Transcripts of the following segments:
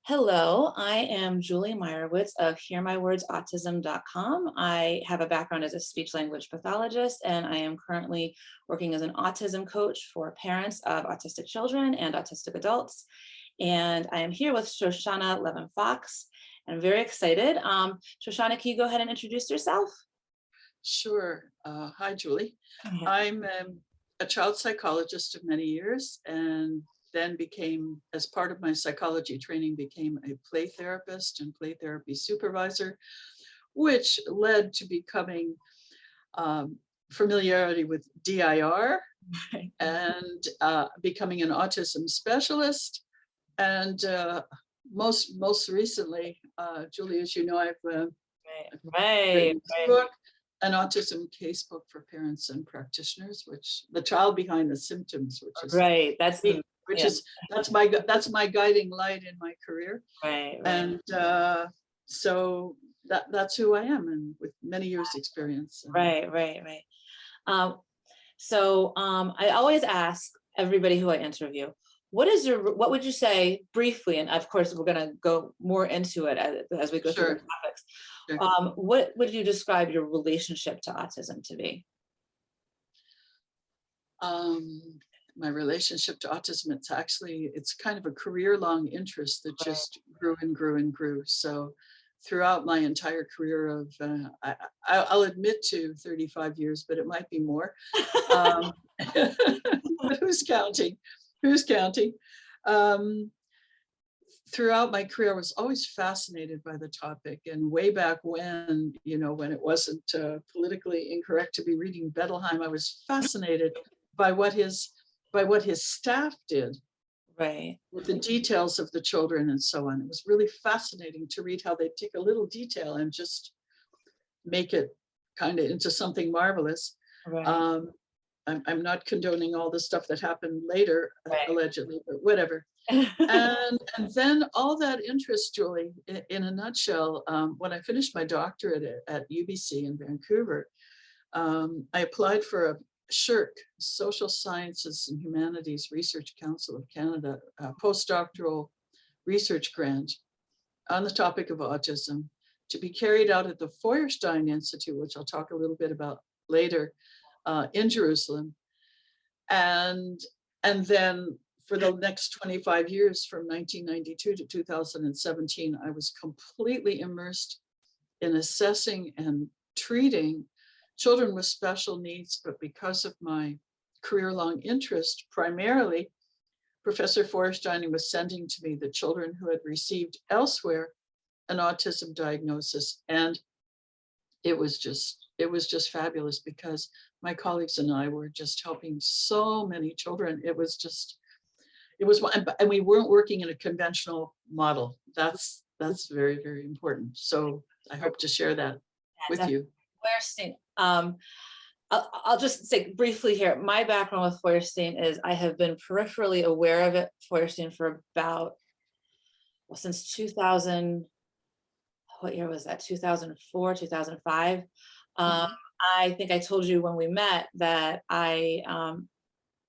Hello, I am Julie Meyerowitz of HearMyWordsAutism.com. I have a background as a speech language pathologist, and I am currently working as an autism coach for parents of autistic children and autistic adults. And I am here with Shoshana Levin Foxs. I'm very excited. Shoshana, can you go ahead and introduce yourself? Sure. Hi, Julie. Yeah. I'm a child psychologist of many years, and then became, as part of my psychology training, became a play therapist and play therapy supervisor, which led to becoming familiarity with DIR and becoming an autism specialist. And most recently, Julie, as you know, I've Right. written this book, an autism casebook for parents and practitioners, which the child behind the symptoms, which is Right. me, which Yeah. is that's my guiding light in my career. Right. And so that's who I am, and with many years experience. Right. I always ask everybody who I interview, what would you say briefly, and of course we're going to go more into it as we go through the Sure. topics. Sure. What would you describe your relationship to autism to be? My relationship to autism, it's kind of a career-long interest that just grew and grew and grew. So throughout my entire career of, I'll admit to 35 years, but it might be more. Um, but who's counting? Who's counting? Throughout my career, I was always fascinated by the topic. And way back when, when it wasn't politically incorrect to be reading Bettelheim, I was fascinated by what his staff did, Right. with the details of the children and so on. It was really fascinating to read how they take a little detail and just make it kind of into something marvelous. Right. I'm not condoning all the stuff that happened later, Right. allegedly, but whatever. And then all that interest, Julie, in a nutshell, when I finished my doctorate at UBC in Vancouver, I applied for a SSHRC, Social Sciences and Humanities Research Council of Canada, postdoctoral research grant on the topic of autism, to be carried out at the Feuerstein Institute, which I'll talk a little bit about later, in Jerusalem. And then for the next 25 years, from 1992 to 2017, I was completely immersed in assessing and treating children with special needs. But because of my career-long interest, primarily, Professor Feuerstein was sending to me the children who had received elsewhere an autism diagnosis. And it was just fabulous, because my colleagues and I were just helping so many children. And we weren't working in a conventional model. That's very, very important. So I hope to share that with you. Feuerstein. I'll just say briefly here, my background with Feuerstein is I have been peripherally aware of Feuerstein for about, since 2000, what year was that? 2004, 2005. I think I told you when we met that I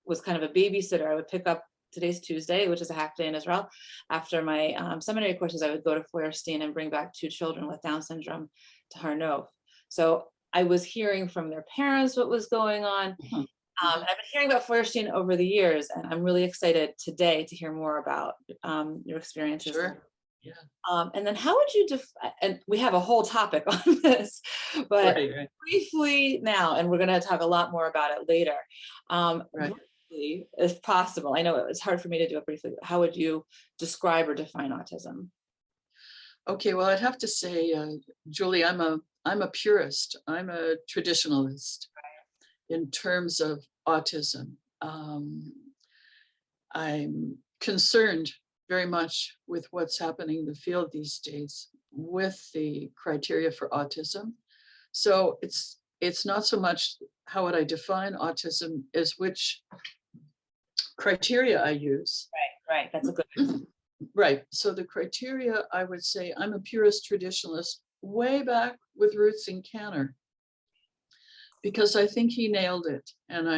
was kind of a babysitter. I would pick up, today's Tuesday, which is a half day in Israel. After my seminary courses, I would go to Feuerstein and bring back 2 children with Down syndrome to Har Nof. So I was hearing from their parents what was going on. And I've been hearing about Feuerstein over the years, and I'm really excited today to hear more about your experiences. Sure. Yeah. And then how would you and we have a whole topic on this, but Right. briefly now, and we're going to talk a lot more about it later. Right. Briefly, if possible, I know it's hard for me to do it briefly, how would you describe or define autism? Okay, well, I'd have to say, Julie, I'm a purist. I'm a traditionalist in terms of autism. I'm concerned very much with what's happening in the field these days with the criteria for autism. So it's not so much how would I define autism as which criteria I use. Right. That's a good. Right. So the criteria, I would say, I'm a purist traditionalist way back with roots in Canner, because I think he nailed it. And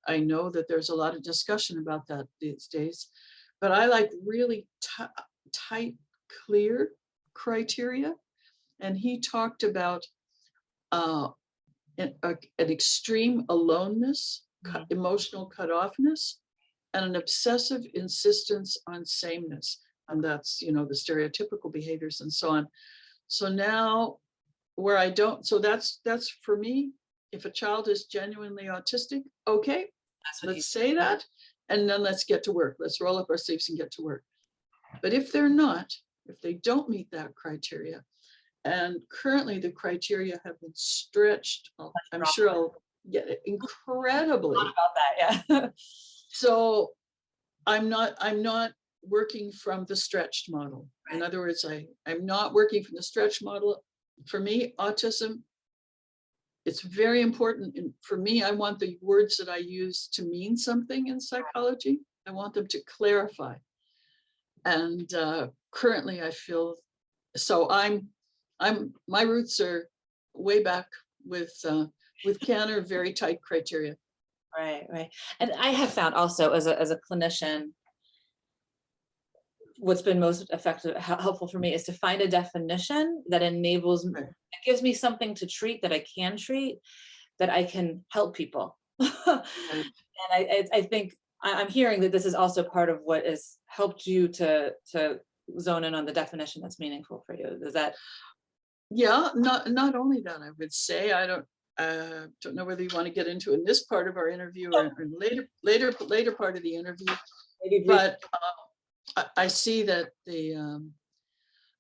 I know that there's a lot of discussion about that these days, but I like really tight clear criteria. And he talked about an extreme aloneness, emotional cutoffness, and an obsessive insistence on sameness. And that's, you know, the stereotypical behaviors and so on. So now where I don't, so that's for me, if a child is genuinely autistic, okay, let's say that, and then let's get to work. Let's roll up our sleeves and get to work. But if they're not, if they don't meet that criteria, and currently the criteria have been stretched, I'm sure I'll get it incredibly. About that, yeah. So I'm not working from the stretched model. Right. In other words, I'm not working from the stretched model. For me, autism, it's very important. And for me, I want the words that I use to mean something in psychology. I want them to clarify. And currently I feel, so my roots are way back with Canner, very tight criteria. Right, right. And I have found also as a clinician, what's been most effective, helpful for me is to find a definition that enables, that gives me something to treat, that I can treat, that I can help people. And I think I'm hearing that this is also part of what has helped you to zone in on the definition that's meaningful for you. Is that? Yeah, not only that, I would say, I don't know whether you want to get into in this part of our interview or later part of the interview, but I see that the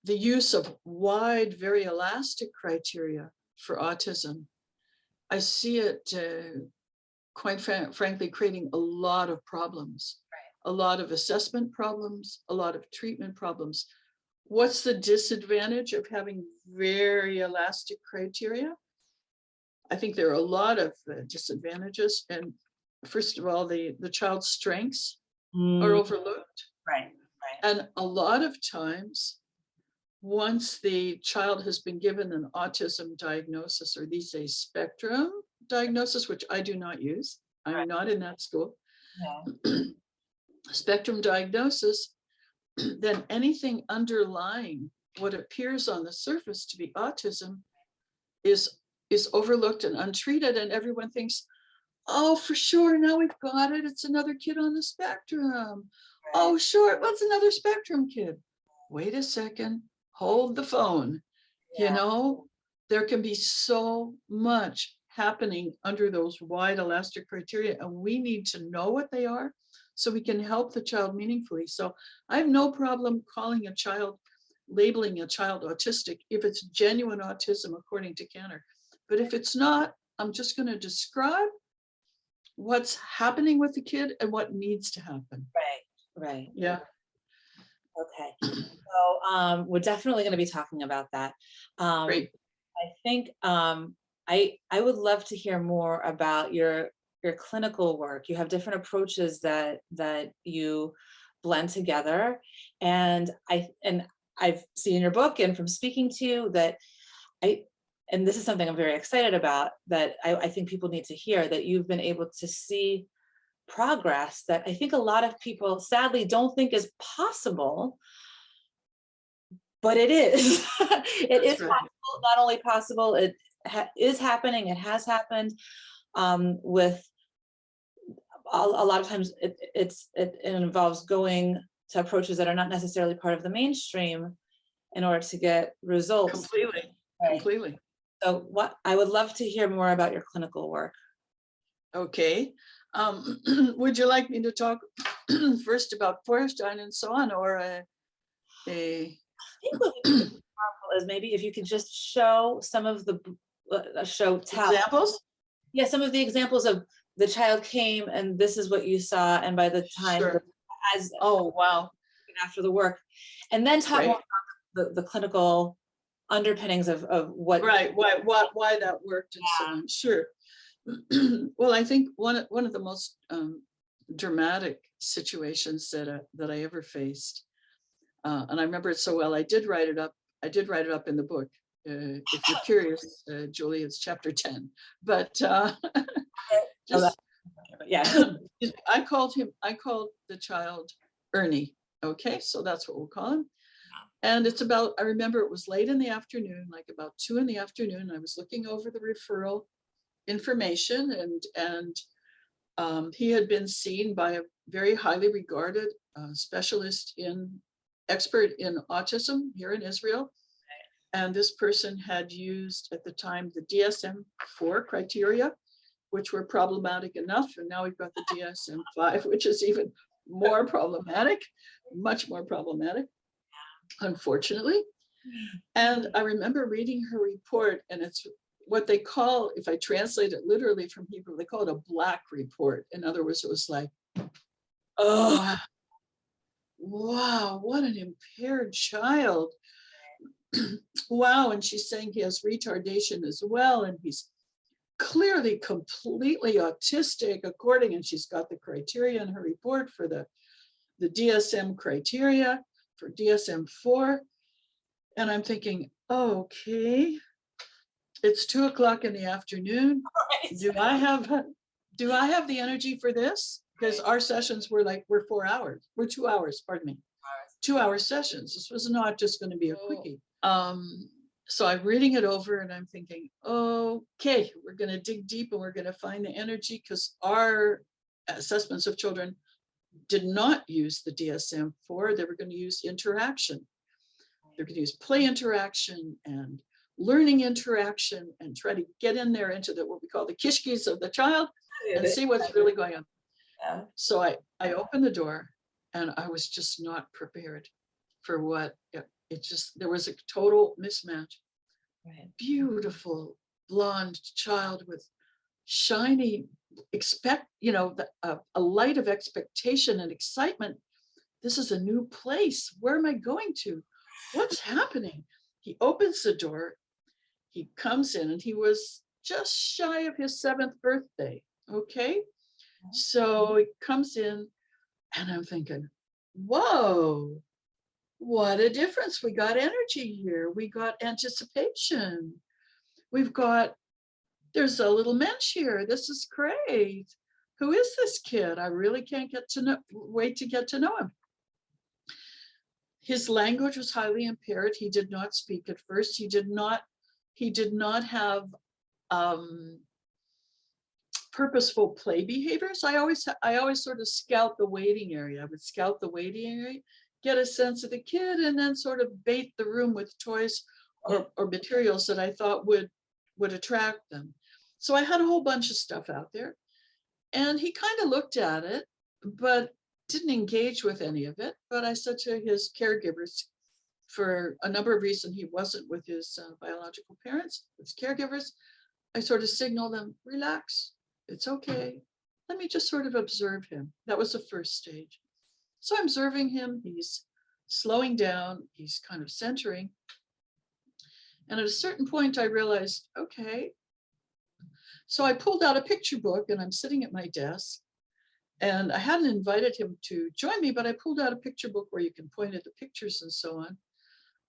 use of wide, very elastic criteria for autism, I see it quite frankly creating a lot of problems, a lot of assessment problems, a lot of treatment problems. What's the disadvantage of having very elastic criteria? I think there are a lot of disadvantages. And first of all, the child's strengths are overlooked. Right. And a lot of times, once the child has been given an autism diagnosis, or these days spectrum diagnosis, which I do not use, I'm not in that school, spectrum diagnosis, then anything underlying what appears on the surface to be autism is overlooked and untreated, and everyone thinks, oh, for sure, now we've got it, it's another kid on the spectrum. Oh, sure, what's another spectrum kid? Wait a second, hold the phone. You know, there can be so much happening under those wide elastic criteria, and we need to know what they are so we can help the child meaningfully. So I have no problem labeling a child autistic if it's genuine autism according to Canner. But if it's not, I'm just going to describe what's happening with the kid and what needs to happen. Right. Yeah. Okay. So we're definitely going to be talking about that. Great. I think I would love to hear more about your clinical work. You have different approaches that you blend together, and I've seen in your book and from speaking to you that and this is something I'm very excited about, that I think people need to hear, that you've been able to see progress that I think a lot of people sadly don't think is possible, but it is. It is possible, not only possible, it is happening, it has happened with a lot of times it involves going to approaches that are not necessarily part of the mainstream in order to get results. Completely. So I would love to hear more about your clinical work. Okay. Would you like me to talk first about Feuerstein and so on, or I think what would be powerful is maybe if you could just show some of the examples? Yeah, some of the examples of the child came and this is what you saw, and by the time after the work, and then talk more about the clinical underpinnings of what why that worked and so on. Sure. Well, I think one of the most dramatic situations that I ever faced, and I remember it so well. I did write it up in the book. If you're curious, Julie, it's chapter 10. But I called the child Ernie. Okay, so that's what we'll call him. And it's about, I remember it was late in the afternoon, like about 2 in the afternoon. I was looking over the referral information, and he had been seen by a very highly regarded specialist expert in autism here in Israel. And this person had used at the time the DSM-4 criteria, which were problematic enough. And now we've got the DSM-5, which is even more problematic, much more problematic, unfortunately. And I remember reading her report, and it's what they call, if I translate it literally from Hebrew, they call it a black report. In other words, it was like, oh, wow, what an impaired child. Wow. And she's saying he has retardation as well. And he's clearly completely autistic according, and she's got the criteria in her report for the DSM criteria for DSM-4. And I'm thinking, okay, it's 2 o'clock in the afternoon. Do I have the energy for this? Because our sessions were 4 hours. We're 2 hours, pardon me. 2-hour sessions. This was not just going to be a quickie. So I'm reading it over and I'm thinking, okay, we're going to dig deep and we're going to find the energy, because our assessments of children did not use the DSM-4. They were going to use interaction. They're going to use play interaction and learning interaction and try to get in there into what we call the kishkis of the child and see what's really going on. Yeah. So I opened the door and I was just not prepared for what it just, there was a total mismatch. Right. Beautiful blonde child with shiny, a light of expectation and excitement. This is a new place. Where am I going to? What's happening? He opens the door. He comes in, and he was just shy of his 7th birthday. Okay. So he comes in, and I'm thinking, whoa, what a difference. We got energy here. We got anticipation. There's a little mensch here. This is great. Who is this kid? I really can't wait to get to know him. His language was highly impaired. He did not speak at first. He did not have purposeful play behaviors. I always sort of scout the waiting area. I would scout the waiting area, get a sense of the kid, and then sort of bait the room with toys or materials that I thought would attract them. So I had a whole bunch of stuff out there, and he kind of looked at it, but didn't engage with any of it. But I said to his caregivers, for a number of reasons, he wasn't with his biological parents, his caregivers. I sort of signaled them, relax, it's okay. Let me just sort of observe him. That was the first stage. So I'm observing him, he's slowing down, he's kind of centering. And at a certain point, I realized, okay. So I pulled out a picture book, and I'm sitting at my desk. And I hadn't invited him to join me, but I pulled out a picture book where you can point at the pictures and so on.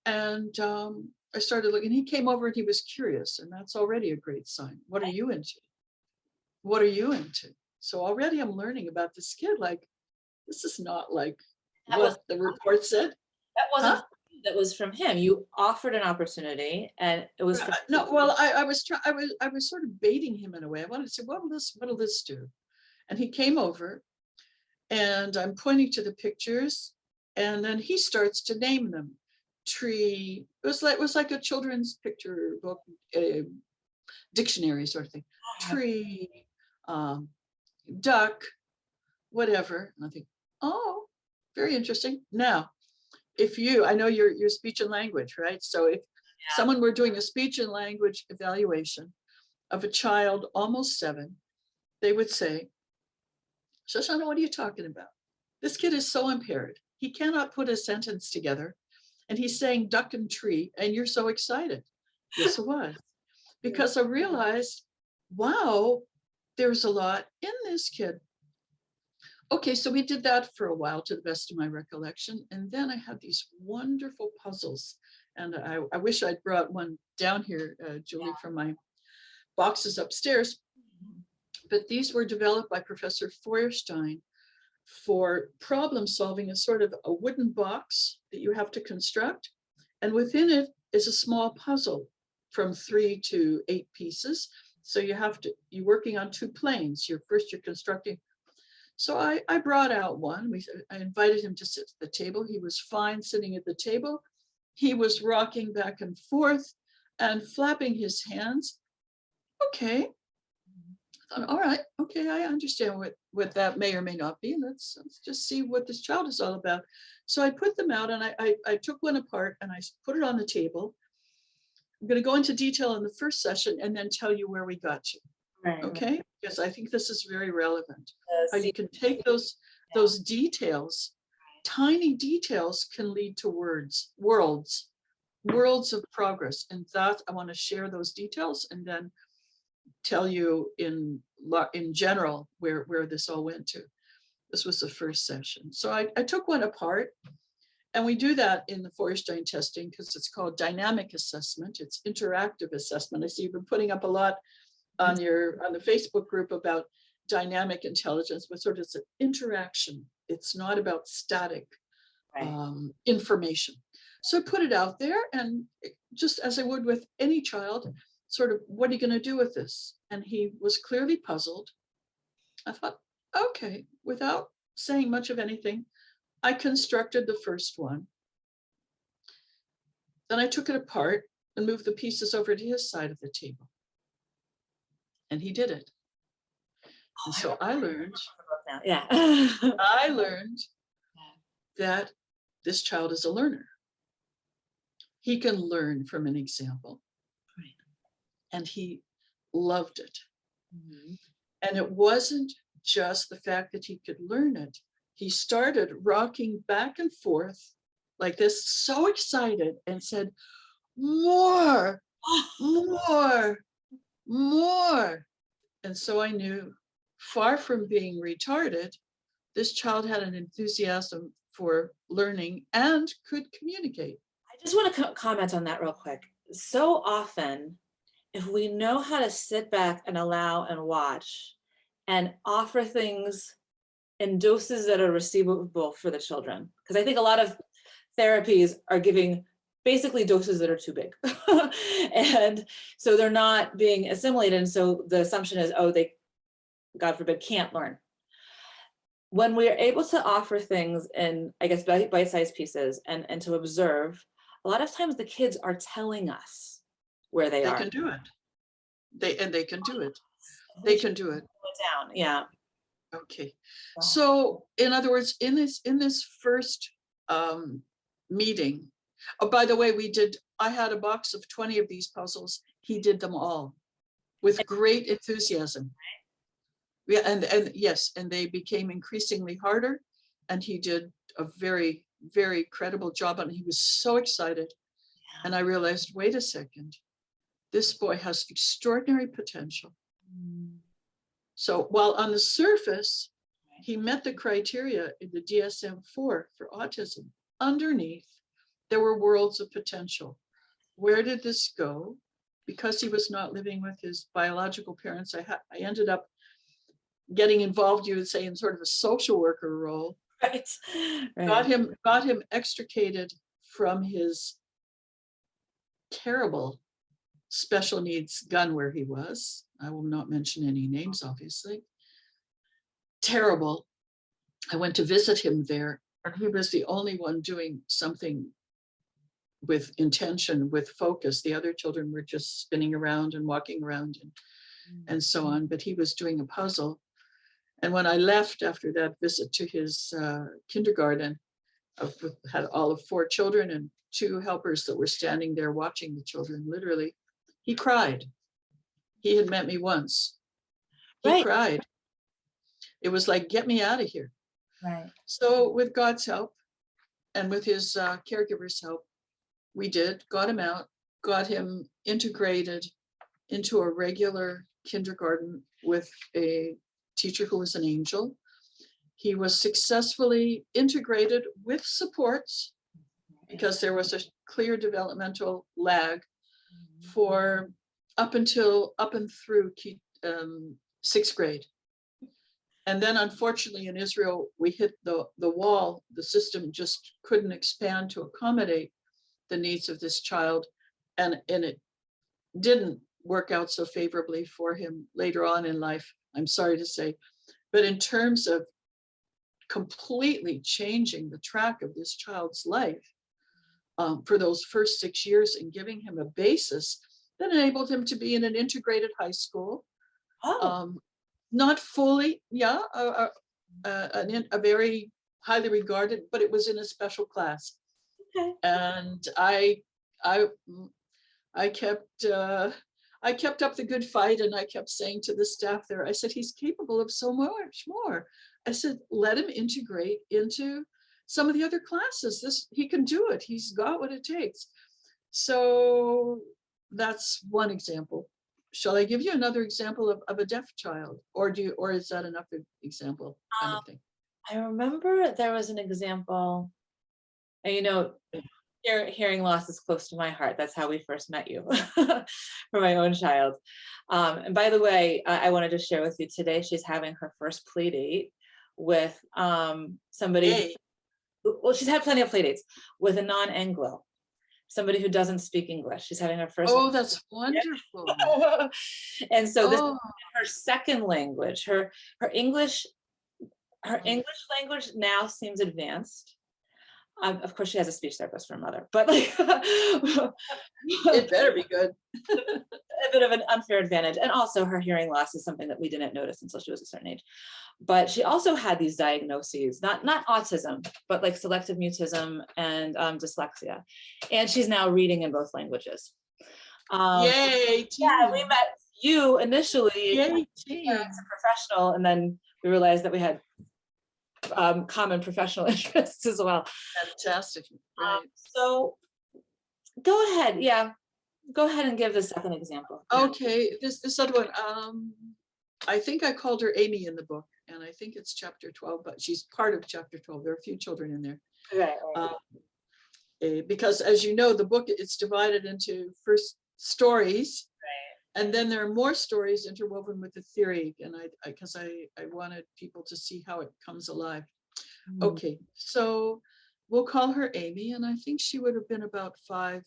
And I started looking. He came over and he was curious, and that's already a great sign. What are you into? What are you into? So already I'm learning about this kid. Like, this is not like what the report said. That wasn't that was from him. You offered an opportunity, and it was no. Well, I was sort of baiting him in a way. I wanted to say, what'll this do? And he came over, and I'm pointing to the pictures, and then he starts to name them. Tree. It was like a children's picture book, dictionary sort of thing. Tree, duck, whatever. And I think, oh, very interesting. Now, I know your speech and language, right? So if someone were doing a speech and language evaluation of a child almost 7, they would say, Shoshana, what are you talking about? This kid is so impaired. He cannot put a sentence together. And he's saying duck and tree, and you're so excited. Yes, it was. Because I realized, wow, there's a lot in this kid. Okay, so we did that for a while, to the best of my recollection. And then I had these wonderful puzzles. And I wish I'd brought one down here, Julie, from my boxes upstairs. But these were developed by Professor Feuerstein for problem solving. A sort of a wooden box that you have to construct. And within it is a small puzzle from 3 to 8 pieces. So you're working on 2 planes. You're constructing. So I brought out one. I invited him to sit at the table. He was fine sitting at the table. He was rocking back and forth and flapping his hands. Okay. I thought, all right, okay, I understand what that may or may not be. Let's just see what this child is all about. So I put them out, and I took one apart and I put it on the table. I'm going to go into detail in the first session and then tell you where we got to. Right. Okay, because I think this is very relevant. How See, you can take those details, tiny details can lead to worlds of progress. And that I want to share those details and then tell you in general where this all went to. This was the first session. So I took one apart, and we do that in the Feuerstein testing because it's called dynamic assessment. It's interactive assessment. I see you've been putting up a lot on the Facebook group about dynamic intelligence, but sort of it's an interaction. It's not about static information. So I put it out there, and just as I would with any child, sort of, what are you going to do with this? And he was clearly puzzled. I thought, okay, without saying much of anything, I constructed the first one. Then I took it apart and moved the pieces over to his side of the table. And he did it. And so I learned, I learned that this child is a learner. He can learn from an example. And he loved it. Mm-hmm. And it wasn't just the fact that he could learn it. He started rocking back and forth like this, so excited, and said, more, more, more. And so I knew, far from being retarded, this child had an enthusiasm for learning and could communicate. I just want to comment on that real quick. So often, if we know how to sit back and allow and watch and offer things in doses that are receivable for the children, because I think a lot of therapies are giving basically doses that are too big. And so they're not being assimilated. And so the assumption is, oh, they, God forbid, can't learn. When we are able to offer things in, I guess, bite-sized pieces and to observe, a lot of times the kids are telling us where they are. They can do it. They can do it. They can do it. Down. Yeah. Okay. So in other words, in this first meeting, oh, by the way, I had a box of 20 of these puzzles. He did them all with great enthusiasm. Yeah, and yes, and they became increasingly harder, and he did a very, very credible job, and he was so excited. And I realized, wait a second, this boy has extraordinary potential. So while on the surface, he met the criteria in the DSM-4 for autism, underneath, there were worlds of potential. Where did this go? Because he was not living with his biological parents, I ended up getting involved, you would say, in sort of a social worker role. Right. Got him extricated from his terrible special needs gun where he was. I will not mention any names, obviously. Terrible. I went to visit him there, and he was the only one doing something with intention, with focus. The other children were just spinning around and walking around and so on, but he was doing a puzzle. And when I left after that visit to his kindergarten, I had all of 4 children and 2 helpers that were standing there watching the children, literally. He cried. He had met me once. He cried. It was like, get me out of here. Right. So with God's help and with his caregiver's help, we got him out, got him integrated into a regular kindergarten with a teacher who was an angel. He was successfully integrated with supports because there was a clear developmental lag for up and through 6th grade. And then unfortunately in Israel, we hit the wall. The system just couldn't expand to accommodate the needs of this child, and it didn't work out so favorably for him later on in life, I'm sorry to say. But in terms of completely changing the track of this child's life for those first 6 years, and giving him a basis that enabled him to be in an integrated high school. Oh, Not fully, yeah, a very highly regarded, but it was in a special class. okay. And I kept up the good fight, and I kept saying to the staff there, I said, he's capable of so much more. I said, let him integrate into some of the other classes. He can do it. He's got what it takes. So that's one example. Shall I give you another example of a deaf child, or is that enough example kind of thing? I remember there was an example, and hearing loss is close to my heart. That's how we first met you for my own child. And by the way, I wanted to share with you today, she's having her first play date with somebody. Yay. Well, she's had plenty of play dates with a non-Anglo, somebody who doesn't speak English. She's having her first. Oh, that's wonderful. And so this is her second language. Her English language now seems advanced. Of course, she has a speech therapist for her mother, but like it better be good. a bit of an unfair advantage. And also her hearing loss is something that we didn't notice until she was a certain age. But she also had these diagnoses, not autism, but like selective mutism and dyslexia. And she's now reading in both languages. Yay, team. Yeah, we met you initially Yay, team. as a professional, and then we realized that we had common professional interests as well. Fantastic. Right. So go ahead. Yeah, go ahead and give the second example. Okay, this other one. I think I called her Amy in the book, and I think it's chapter 12, but she's part of chapter 12. There are a few children in there. Right. Because as you know, the book, it's divided into first stories, right, and then there are more stories interwoven with the theory, and because I wanted people to see how it comes alive. Okay, so we'll call her Amy, and I think she would have been about 5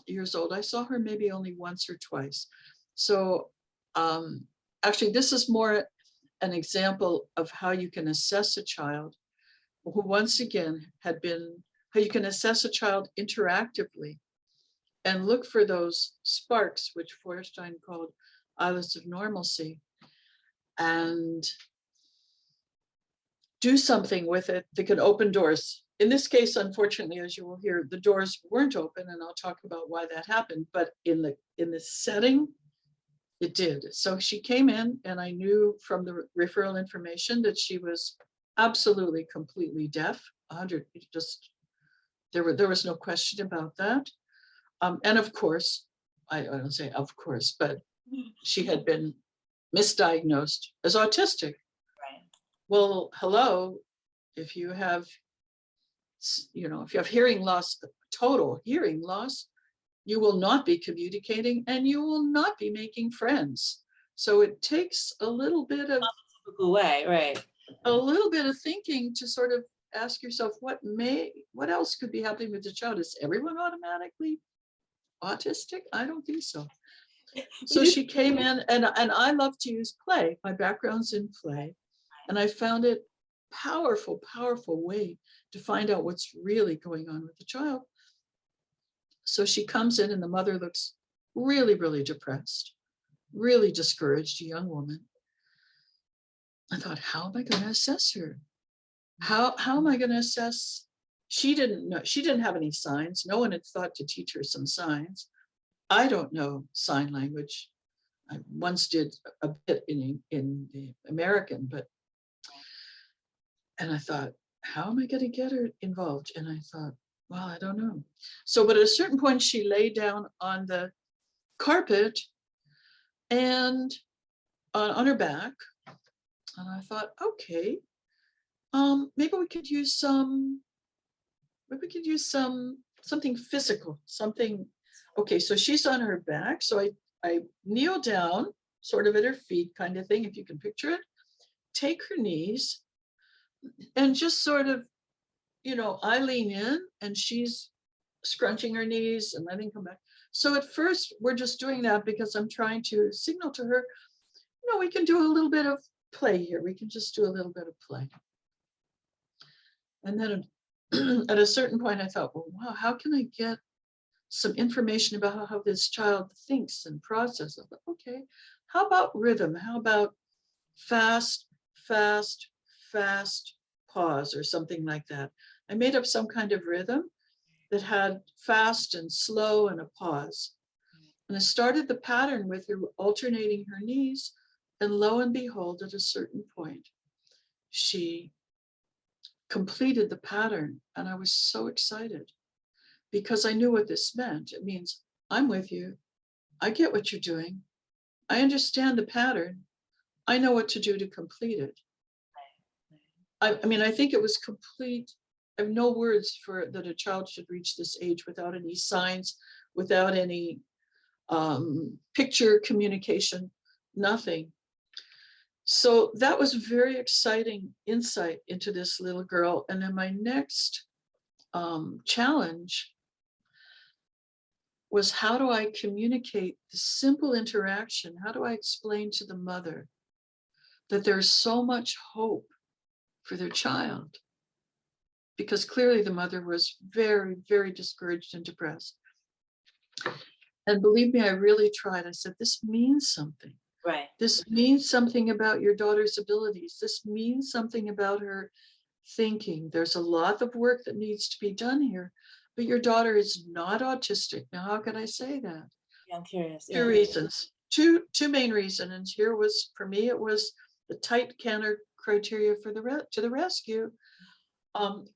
years old. I saw her maybe only once or twice. So actually, this is more an example of how you can assess a child who, once again, how you can assess a child interactively and look for those sparks, which Feuerstein called eyeless of normalcy, and do something with it that can open doors. In this case, unfortunately, as you will hear, the doors weren't open, and I'll talk about why that happened. But in this setting, it did. So she came in, and I knew from the referral information that she was absolutely, completely deaf. 100, there was no question about that. And of course, I don't say of course, but she had been misdiagnosed as autistic. Right. Well, hello, if you have hearing loss, total hearing loss, you will not be communicating, and you will not be making friends. So it takes a little bit of a little bit of thinking to sort of ask yourself, what else could be happening with the child? Is everyone automatically autistic? I don't think so. So she came in, and I love to use play. My background's in play, and I found it powerful way to find out what's really going on with the child. So she comes in, and the mother looks really, really depressed, really discouraged, a young woman. I thought, how am I going to assess her? How am I going to assess? She didn't know. She didn't have any signs. No one had thought to teach her some signs. I don't know sign language. I once did a bit in the American, and I thought, how am I going to get her involved? And I thought, well, I don't know. So, but at a certain point, she lay down on the carpet and on her back, and I thought, okay, maybe we could use something physical, something. Okay, so she's on her back. So I kneel down, sort of at her feet, kind of thing, if you can picture it, take her knees, and just sort of, I lean in, and she's scrunching her knees and letting come back. So at first we're just doing that because I'm trying to signal to her, we can do a little bit of play here. We can just do a little bit of play. And then at a certain point I thought, well, wow, how can I get some information about how this child thinks and processes? I thought, okay, how about rhythm? How about fast, fast, fast, pause, or something like that? I made up some kind of rhythm that had fast and slow and a pause. And I started the pattern with her alternating her knees, and lo and behold, at a certain point, she completed the pattern. And I was so excited because I knew what this meant. It means I'm with you. I get what you're doing. I understand the pattern. I know what to do to complete it. I mean, I think it was complete. I have no words for that a child should reach this age without any signs, without any picture communication, nothing. So that was very exciting insight into this little girl. And then my next challenge was, how do I communicate the simple interaction? How do I explain to the mother that there's so much hope for their child? Because clearly the mother was very, very discouraged and depressed. And believe me, I really tried. I said, this means something. Right. This means something about your daughter's abilities. This means something about her thinking. There's a lot of work that needs to be done here, but your daughter is not autistic. Now, how can I say that? Yeah, I'm curious. Two reasons, two main reasons. And here was, for me, it was the tight Cantor criteria for to the rescue.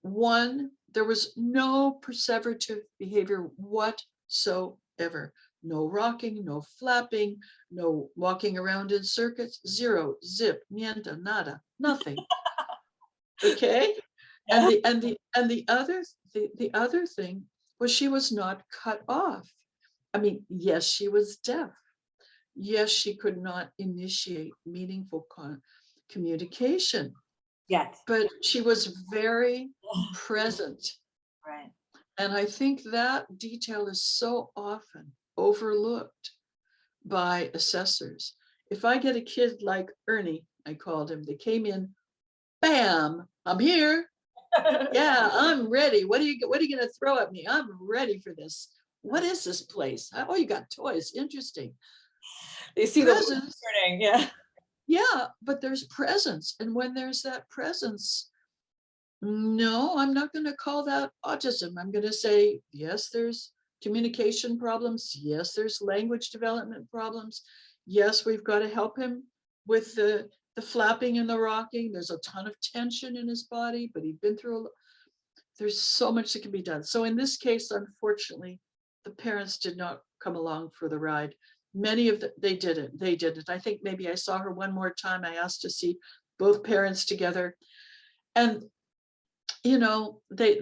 One, there was no perseverative behavior whatsoever. No rocking, no flapping, no walking around in circuits, zero, zip, niente, nada, nothing. Okay. And the other thing was, she was not cut off. I mean, yes, she was deaf. Yes, she could not initiate meaningful communication. Yes. But she was very present. Right. And I think that detail is so often overlooked by assessors. If I get a kid like Ernie, I called him, that came in, bam, I'm here. Yeah, I'm ready. What are you going to throw at me? I'm ready for this. What is this place? Oh, you got toys. Interesting. They see presence. The turning. Yeah. Yeah, but there's presence. And when there's that presence, no, I'm not going to call that autism. I'm going to say, yes, there's communication problems. Yes, there's language development problems. Yes, we've got to help him with the flapping and the rocking. There's a ton of tension in his body, but he'd been through there's so much that can be done. So in this case, unfortunately, the parents did not come along for the ride. Many of they didn't. I think maybe I saw her one more time. I asked to see both parents together. And they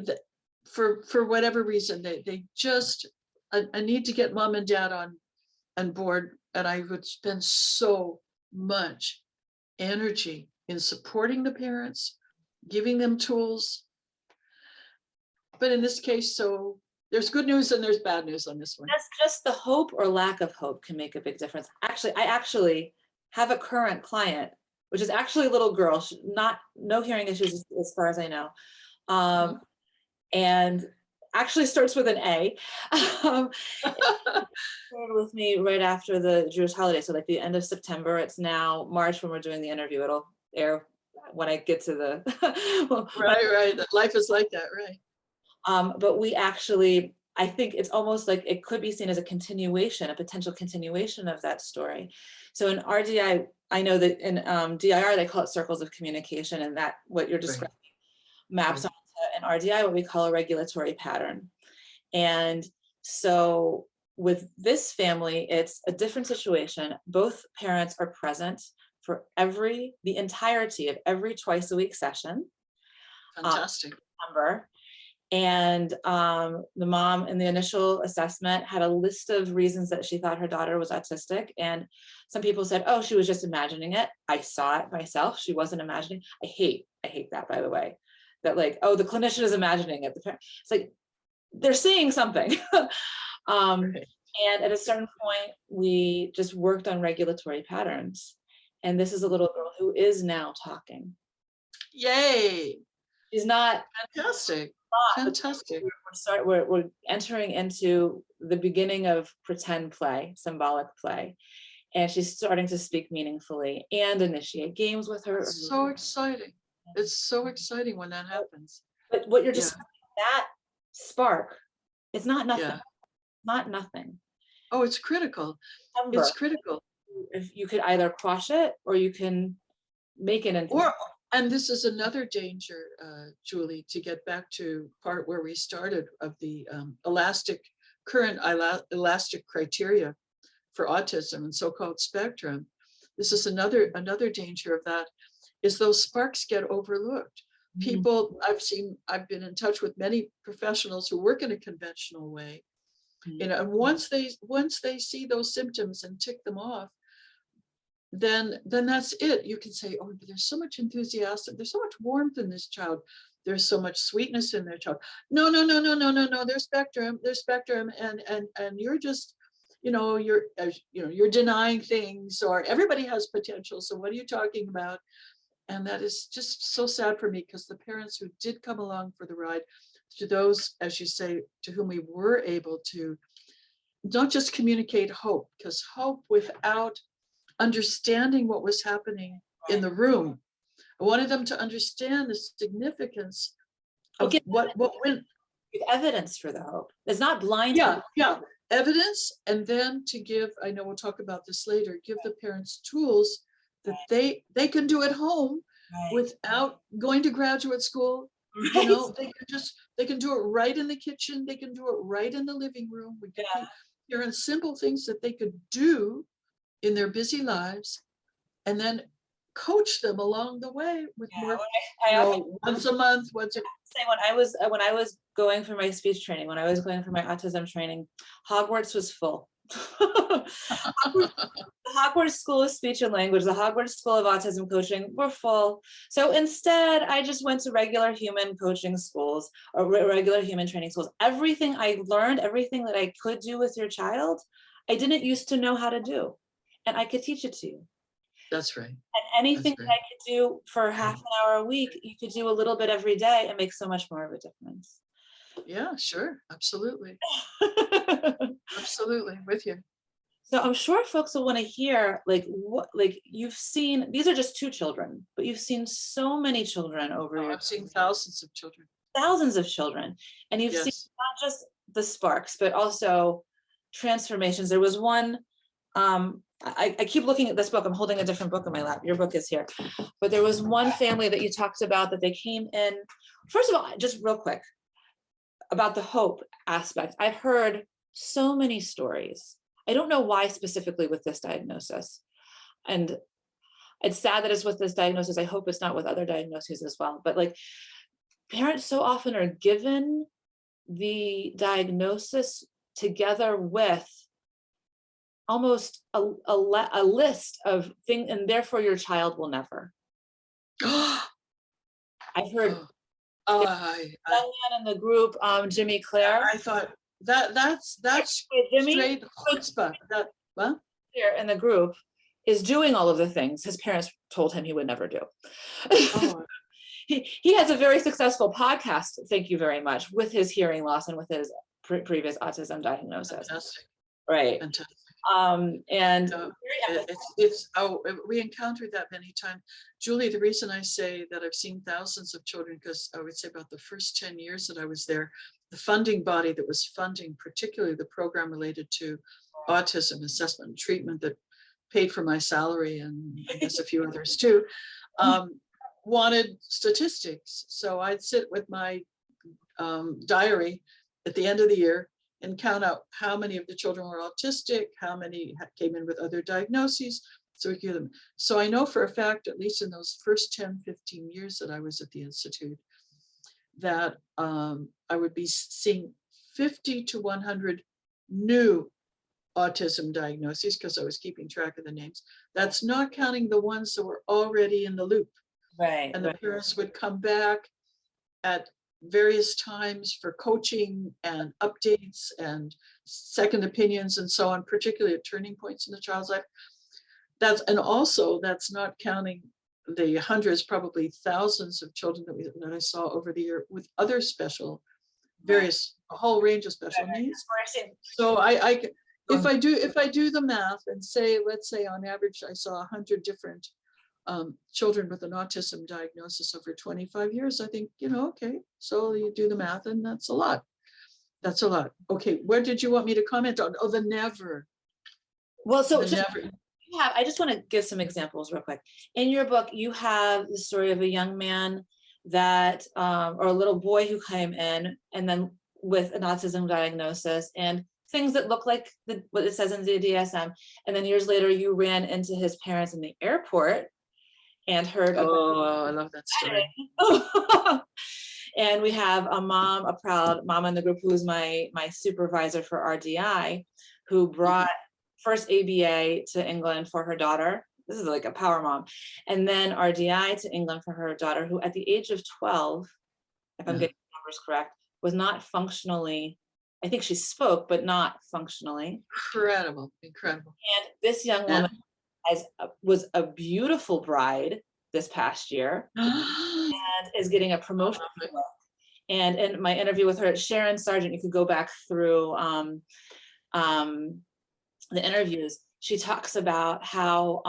for whatever reason, they just, I need to get mom and dad on board. And I would spend so much energy in supporting the parents, giving them tools. But in this case, so there's good news and there's bad news on this one. That's just the hope or lack of hope can make a big difference. Actually, I actually have a current client, which is actually a little girl, no hearing issues as far as I know. And actually starts with an A. Started with me right after the Jewish holiday. So like the end of September, it's now March when we're doing the interview. It'll air when I get to the. Right. Life is like that, right? But we actually, I think it's almost like it could be seen as a potential continuation of that story. So in RDI, I know that in DIR, they call it circles of communication, and that what you're describing maps onto an RDI, what we call a regulatory pattern. And so with this family, it's a different situation. Both parents are present for the entirety of every twice a week session. Fantastic. And the mom in the initial assessment had a list of reasons that she thought her daughter was autistic. And some people said, oh, she was just imagining it. I saw it myself. She wasn't imagining. I hate that, by the way, that like, oh, the clinician is imagining it. It's like, they're seeing something. Right. And at a certain point, we just worked on regulatory patterns. And this is a little girl who is now talking. Yay! She's not, Fantastic. but Fantastic. we're entering into the beginning of pretend play, symbolic play. And she's starting to speak meaningfully and initiate games with her. It's so exciting. It's so exciting when that happens. But what you're Yeah. just, that spark, it's not nothing. Yeah. Not nothing. Oh, it's critical. Remember, It's critical. if you could either quash it or you can make it into. And this is another danger, Julie, to get back to part where we started of the current elastic criteria for autism and so-called spectrum. This is another danger of that, is those sparks get overlooked. People, I've been in touch with many professionals who work in a conventional way, you know, and once they see those symptoms and tick them off, then that's it. You can say, oh, there's so much enthusiasm, there's so much warmth in this child, there's so much sweetness in their child. No, there's spectrum, and you're just, you're denying things, or everybody has potential, so what are you talking about? And that is just so sad for me, because the parents who did come along for the ride, to those, as you say, to whom we were able to not just communicate hope, because hope without understanding what was happening in the room, I wanted them to understand the significance of what went. Evidence for the hope. It's not blind. Yeah, evidence, and then to give, I know we'll talk about this later, give the parents tools that they can do at home without going to graduate school. You know, they can do it right in the kitchen, they can do it right in the living room. We give parents simple things that they could do in their busy lives, and then coach them along the way with more, once a month, say when I was going for my speech training, when I was going for my autism training, Hogwarts was full. The Hogwarts School of Speech and Language, the Hogwarts School of Autism Coaching were full. So instead, I just went to regular human coaching schools or regular human training schools. Everything I learned, everything that I could do with your child, I didn't used to know how to do. And I could teach it to you. That's right. And anything that I could do for half an hour a week, you could do a little bit every day and make so much more of a difference. Yeah, sure. Absolutely. Absolutely. With you. So I'm sure folks will want to hear, like you've seen, these are just 2 children, but you've seen so many children over I've seen thousands of children. Thousands of children. And you've seen not just the sparks, but also transformations. There was one, I keep looking at this book. I'm holding a different book in my lap. Your book is here. But there was one family that you talked about that they came in. First of all, just real quick about the hope aspect. I've heard so many stories. I don't know why specifically with this diagnosis. And it's sad that it's with this diagnosis. I hope it's not with other diagnoses as well. But like parents so often are given the diagnosis together with almost a list of things, and therefore your child will never. I've heard young man in the group, Jimmy Clare. I thought that's Jimmy, straight chutzpah. Here in the group is doing all of the things his parents told him he would never do. Oh. He has a very successful podcast, thank you very much, with his hearing loss and with his previous autism diagnosis. Fantastic. Right. Fantastic. And we encountered that many times. Julie, the reason I say that I've seen thousands of children, because I would say about the first 10 years that I was there, the funding body that was funding particularly the program related to autism assessment and treatment that paid for my salary and I guess a few others too, wanted statistics. So I'd sit with my diary at the end of the year and count out how many of the children were autistic, how many came in with other diagnoses. So we give them. So I know for a fact, at least in those first 10, 15 years that I was at the Institute, that I would be seeing 50 to 100 new autism diagnoses, because I was keeping track of the names. That's not counting the ones that were already in the loop. Right. And the parents would come back at various times for coaching and updates and second opinions and so on, particularly at turning points in the child's life. And also that's not counting the hundreds, probably thousands of children that I saw over the year with other special, various, a whole range of special needs. So if I do the math and say, let's say on average, I saw 100 different children with an autism diagnosis over 25 years, I think, okay, so you do the math and that's a lot. That's a lot. Okay, where did you want me to comment on? Oh, the never. Well, so the never. I just want to give some examples real quick. In your book, you have the story of a young man that, or a little boy who came in and then with an autism diagnosis and things that look like what it says in the DSM. And then years later, you ran into his parents in the airport and heard about, I love that story. And we have a proud mom in the group who is my supervisor for RDI, who brought first ABA to England for her daughter. This is like a power mom. And then RDI to England for her daughter, who at the age of 12, if I'm getting the numbers correct, was not functionally, I think she spoke, but not functionally. Incredible. And this young woman was a beautiful bride this past year and is getting a promotion. And in my interview with her, Sharon Sargent, you could go back through the interviews, she talks about how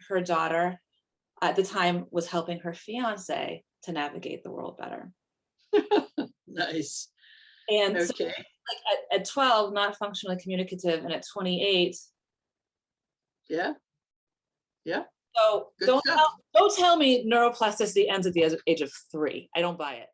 her daughter at the time was helping her fiance to navigate the world better. Nice. And so, like at 12, not functionally communicative, and at 28. Yeah. So don't tell me neuroplasticity ends at the age of 3. I don't buy it.